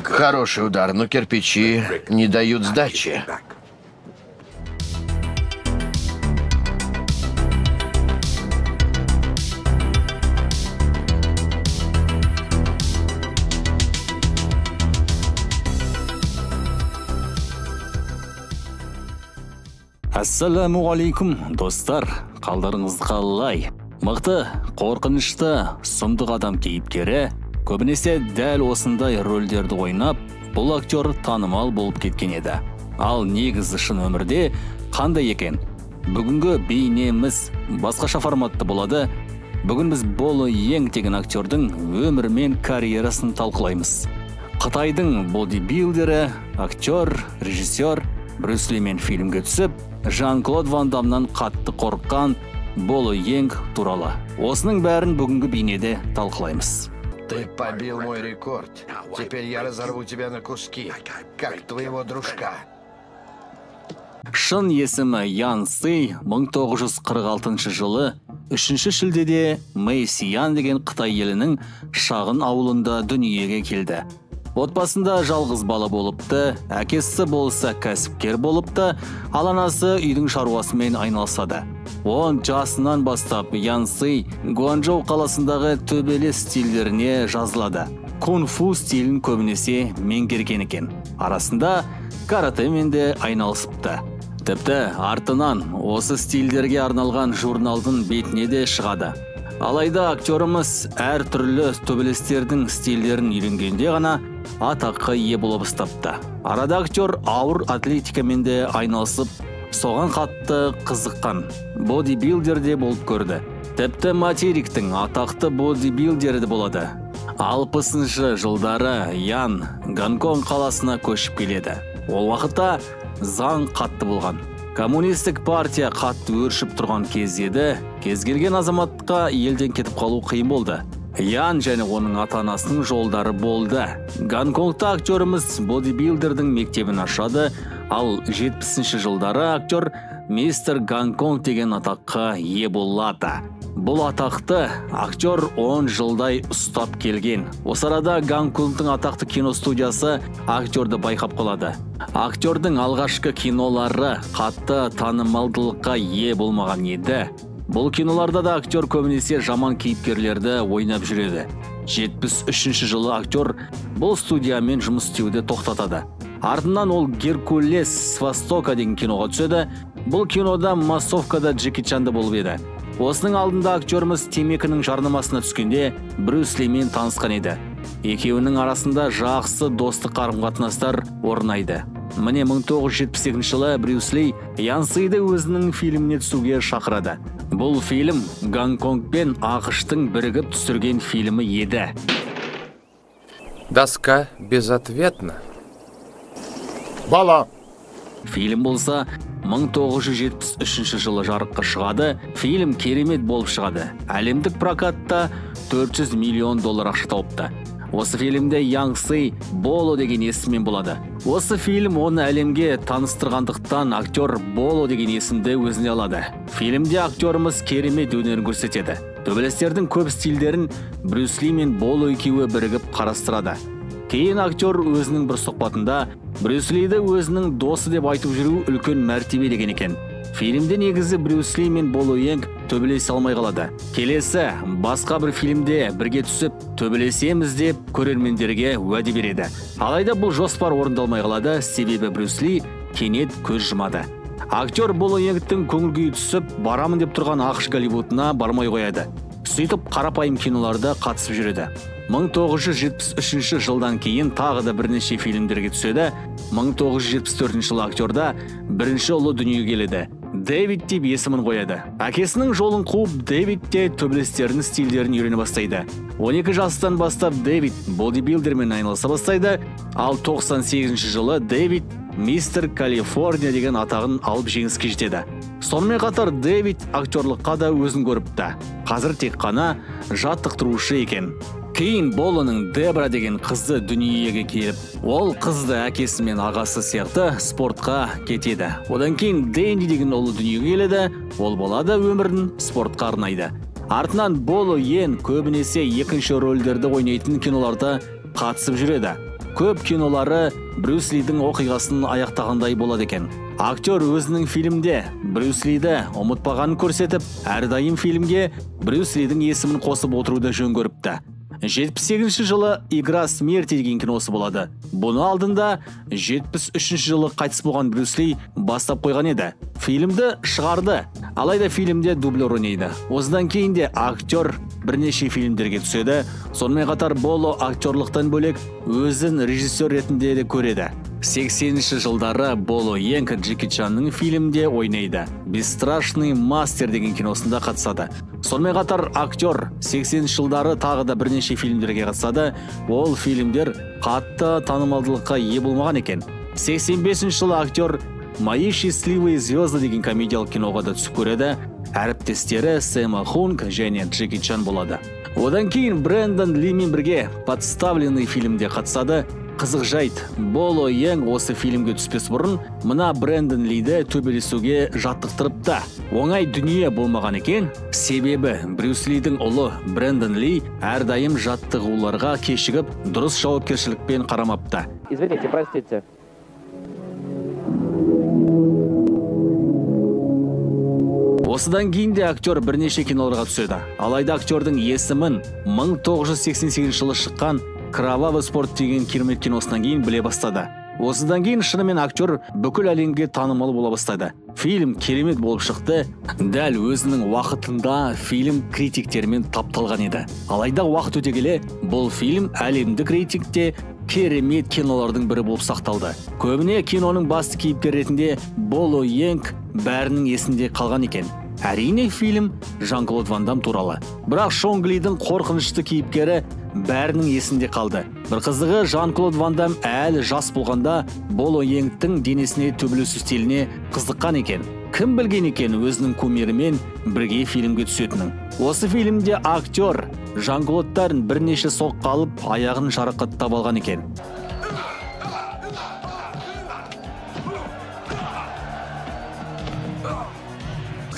Хороший удар, но кирпичи не дают сдачи. Ассаламу алейкум, достар. Қалдарыңыз қалай? Мықты, қорқынышты, сұмдық адам кейіпкері, көбінесе дәл осындай рөлдерді ойнап, бұл актер танымал болып кеткен еді. Ал негізі шын өмірде қандай екен? Бүгінгі бейнеміз басқаша форматты болады. Бүгін біз Боло Йенг деген актердің өмірі мен карьерасын талқылаймыз. Қытайдың бодибилдері, актер, режиссер Брюс Ли мен фильмге түсіп, Жан-Клод Ван Дамнан қатты қорыққан Боло Йенг туралы. Осының бәрін бүгінгі бейнеде талқылаймыз. Ты побил мой рекорд. Теперь я разорву тебя на куски, как твоего дружка. Шын есімі Ян Си 1946 жылы 3 шілдеде Мэйсиян деген Қытай елінің шағын ауылында дүниеге келді. Отбасында жалғыз бала болыпты, әкесі болса кәсіпкер болыпты, ал анасы үйдің шаруасымен айналысады. 10 жасынан бастап Ян Си Гуанчжоу қаласындағы төбелес стильдеріне жазылады. Кунг-фу стилін көбінесе меңгерген екен. Арасында каратэмен де айналысыпты. Тіпті артынан осы стильдерге арналған журналдың бетіне де шығады. Алайда актеріміз әр түрлі төбелестердің стильдерін үйренгенде ғана атаққа ие болып ұстапты. Арада актер ауыр атлетикамен де айналысып, соған қатты қызыққан бодибилдер де болып көрді. Тіпті материктің атақты бодибилдері де болады. 60 жылдары Ян Гонконг қаласына көшіп келеді. Ол уақытта заң қатты болған. Коммунистік партия қатты өршіп тұрған кез еді. Кез келген азаматқа елден кетіп қалу қиын болды. Ян және оның ата-анасының жолдары болды. Гонконгта актеріміз бодибилдердің мектебін ашады, ал 70 жылдары актер мистер Гонконг деген атаққа ие болады. Бұл атақты актер 10 жылдай ұстап келген. Осы арада Гонконгтың атақты киностудиясы актерді байқап қалады. Актердің алғашқы кинолары қатты танымалдылыққа ие болмаған еді. Бұл киноларда да актер көбінесе жаман кейіпкерлерді ойнап жүреді. 73 жылы актер бұл студиямен жұмыс істеуді тоқтатады. Артынан ол Геркулес с Востока деген киноға түседі. Бұл кинода массовкада Джеки Чанды болып еді. Осының алдында актеріміз темекінің жарнамасына түскенде Брюс Лимен танысқан еді. Екеуінің арасында жақсы достық қарым-қатынастар орнайды. Міне 1978 жылы Брюс Ли Ян Сиді өзінің фильміне түсуге шақырады. Бұл фильм Гонконг пен ақш-тың бірігіп түсірген фильмі еді. Доска безответна. Бала! Фильм болса 1973 жылы жарыққа шығады. Фильм керемет болып шығады. Әлемдік прокатта $400 миллион ақша тауыпты. Осы фильмде Ян Си Боло деген есіммен болады. Осы фильм оны әлемге таныстырғандықтан актер Боло деген есімді өзіне алады. Фильмде актеріміз керемет өнерін көрсетеді. Төбелестердің көп стильдерін Брюс Ли мен Боло екеуі бірігіп қарастырады. Кейін актер өзінің бір сұхбатында Брюс Лиді өзінің досы деп айтып жүру үлкен мәртебе деген екен. Фильмде негізі Брюс Ли мен Боло Йенг төбелесе алмай қалады. Келесі басқа бір фильмде бірге түсіп төбелесеміз деп көрермендерге уәде береді. Алайда бұл жоспар орындалмай қалады, себебі Брюс Ли кенет көз жұмады. Актер Боло Йенгтің көңіл күйі түсіп, барамын деп тұрған ақш Голливудына бармай қояды. Сөйтіп қарапайым киноларда қатысып жүреді. 1973 жылдан кейін тағы да бірнеше фильмдерге түседі. 1974 жылы актерда бірінші ұлы дүниеге келеді. Дэвид деп есімін қояды. Әкесінің жолын қуып, Дэвид те төбелестердің стильдерін үйрене бастайды. 12 жастан бастап Дэвид бодибилдермен айналыса бастайды. Ал 98 жылы Дэвид мистер Калифорния деген атағын алып жеңіске жетеді. Сонымен қатар Дэвид актерлыққа да өзін көріпті. Қазір тек қана жаттықтырушы екен. Кейін Болоның Дебра деген қызы дүниеге келіп, ол қызды әкесі мен ағасы сияқты спортқа кетеді. Одан кейін Дэнди деген ұлы дүниеге келеді, ол болады өмірін спортқа арнайды. Артынан Боло Йен көбінесе екінші рөлдерді ойнайтын киноларда қатысып жүреді. көп кинолары Брюс Лидің оқиғасын аяқтағандай болады екен. Актер өзінің фильмде Брюс Лиді ұмытпағанын көрсетіп, әрдайым фильмге Брюс Лидің есімін қосып отыруды жөн көріпті. 78 жылы «Игра смерти» деген киносы болады. Бұны алдында 73 жылы қайтыс болған Брюс Ли бастап қойған еді. Фильмді шығарды, алайда фильмде дублер ойнайды. Осыдан кейін де актер бірнеше фильмдерге түседі. Сонымен қатар Боло актерлықтан бөлек өзін режиссер ретінде де көреді. 80-ші жылдары Боло Йенг Джеки Чанның фильмде ойнайды. «Бесстрашный мастер» деген киносында қатысады. Сонымен қатар актер 80-ші жылдары тағы да бірнеше фильмдерге қатысады. Ол фильмдер қатты танымалдылыққа ие болмаған екен. 85-ші жылы актер «Мои счастливые звезды» деген комедиялық киноға да түсіп көреді. Әріптестері Сэма Хунг және Джеки Чан болады. Одан кейін Брэндон Лимен бірге «Подставленный» фильмде қатысады. Қызық жайт, Боло Йенг осы фильмге түспес бұрын мына Брэндон Лиді төбелесуге жаттықтырыпты. Оңай дүние болмаған екен, себебі Брюс Лидің ұлы Брэндон Ли әрдайым жаттығуларға кешігіп, дұрыс жауапкершілікпен қарамапты. Извините, простите. Осыдан кейін де актер бірнеше киноларға түседі. Алайда актердің есімін 1988 жылы шыққан «Кровавый спорт» деген керемет киносынан кейін біле бастады. Осыдан кейін шынымен актер бүкіл әлемге танымал бола бастады. Фильм керемет болып шықты. Дәл өзінің уақытында фильм критиктермен тапталған еді. Алайда уақыт өте келе бұл фильм әлемдік рейтингте керемет кинолардың бірі болып сақталды. Көбіне киноның басты кейіпкер ретінде Боло Йенг бәрінің есінде қалған екен. Әрине фильм Жан-Клод Ван Дам туралы. Бірақ Шон Глидің қорқынышты кейіпкері бәрінің есінде қалды. Бір қызығы, Жан-Клод Ван Дам әлі жас болғанда Боло Йенгтің денесіне төбелесу стиліне қызыққан екен. Кім білген екен өзінің кумирімен бірге фильмге түсетінін. Осы фильмде актер Жан-Клодтарын бірнеше соққы алып, аяғын жарақаттап алған екен.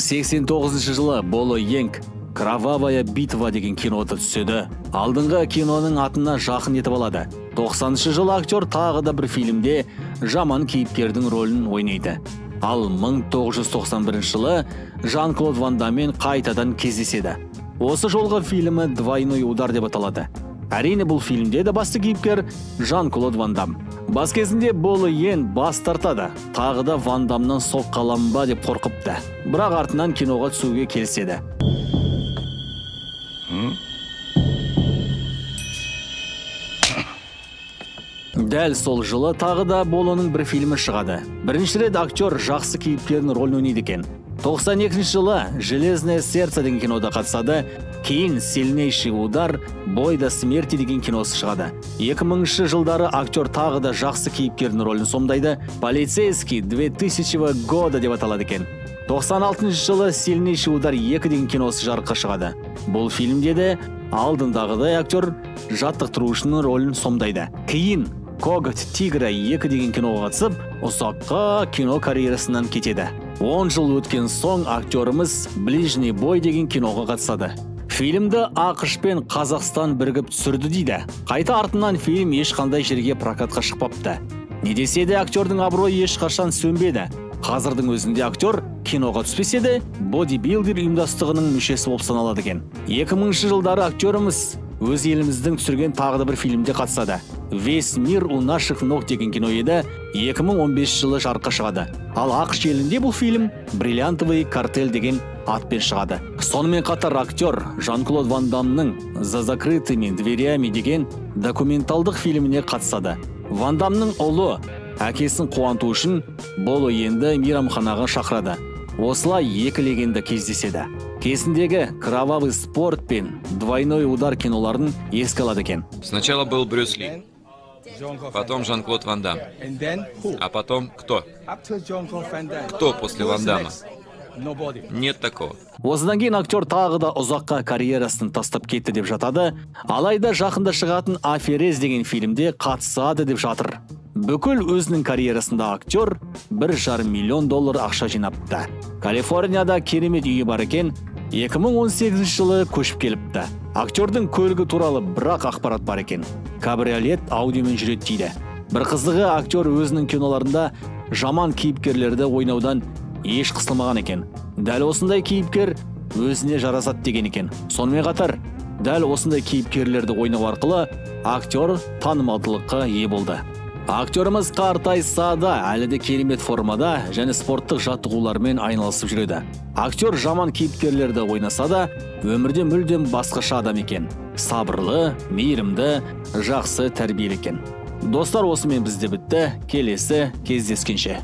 Сексен 89 жылы Боло Йенг «Кровавая битва» деген кинода түседі. Алдыңғы киноның атына жақын етіп алады. 90-шы жылы актер тағы да бір фильмде жаман кейіпкердің рөлін ойнайды. Ал 1991 жылы Жан-Клод Ван Даммен қайтадан кездеседі. Осы жолғы фильмі «Двойной удар» деп аталады. Әрине бұл фильмде де басты кейіпкер Жан-Клод Ван Дам. Бас кезінде Боло Йенг бас тартады. Тағы да Ван Дамнан соққы аламын ба деп қорқыпты. Бірақ артынан киноға түсуге келіседі. Дәл сол жылы тағы да Болоның бір фильмі шығады. Бірінші рет актер жақсы кейіпкердің рөлін ойнайды екен. 92 жылы «Железное сердце» деген кинода қатысады. Кейін «Сильнейший удар», «Бой до смерти» деген киносы шығады. 2000 жылдары актер тағы да жақсы кейіпкердің рөлін сомдайды. «Полицейский 2000 года» деп аталады екен. 96 жылы «Сильнейший удар 2» деген киносы жарыққа шығады. Бұл фильмде де алдындағыдай актер жаттықтырушының рөлін сомдайды. Кейін «Коготь тигра 2» деген киноға қатысып, ұзаққа кино карьерасынан кетеді. 10 жыл өткен соң актеріміз «Ближний бой» деген киноға қатысады. Фильмді ақш пен Қазақстан бірігіп түсірді дейді. Қайта артынан фильм ешқандай жерге прокатқа шықпапты. Не десе де актердің абыройы ешқашан сөнбеді. Қазірдің өзінде актер киноға түспесе де бодибилдер ұйымдастығының мүшесі болып саналады екен. 2000 жылдары актеріміз өз еліміздің түсірген тағы да бір фильмде қатысады. «Весь мир у наших ног» деген кино еді, 2015 жылы жарыққа шығады. Ал ақш елінде бұл фильм «Бриллиантовый картель» деген атпен шығады. Сонымен қатар актер Жан-Клод Ван Дамның «За закрытыми дверями» деген документалдық фильміне қатысады. Ван Дамның ұлы әкесін қуанту үшін Боло Йенгті мейрамханаға шақырады. Осылай екі легенда кездеседі. Кезіндегі «Кровавый спорт» пен «Двойной удар» киноларын еске алады екен. Сначала был Брюс Ли, потом Жан-Клод Ван Дам. А потом кто? Кто после Ван Дамма? Нет такого. Осыдан кейін актер тағы да ұзаққа карьерасын тастап кетті деп жатады. Алайда жақында шығатын «Аферез» деген фильмде қатысады деп жатыр. Бүкіл өзінің карьерасында актер $1,5 миллион ақша жинапты. Калифорнияда керемет үйі бар екен, 2018 жылы көшіп келіпті. Актердің көлігі туралы бірақ ақпарат бар екен. Кабриолет аудиомен жүреді дейді. Бір қызығы, актер өзінің киноларында жаман кейіпкерлерді ойнаудан еш қысылмаған екен. Дәл осындай кейіпкер өзіне жарасады деген екен. Сонымен қатар, дәл осындай кейіпкерлерді ойнау арқылы актер танымалдылыққа ие болды. Актеріміз қартайса да, әлі де керемет формада және спорттық жаттығулармен айналысып жүреді. Актер жаман кейіпкерлерді ойнаса да, өмірде мүлдем басқаша адам екен. Сабырлы, мейірімді, жақсы тәрбиелі екен. Достар, осымен бізде бітті. Келесі кездескенше.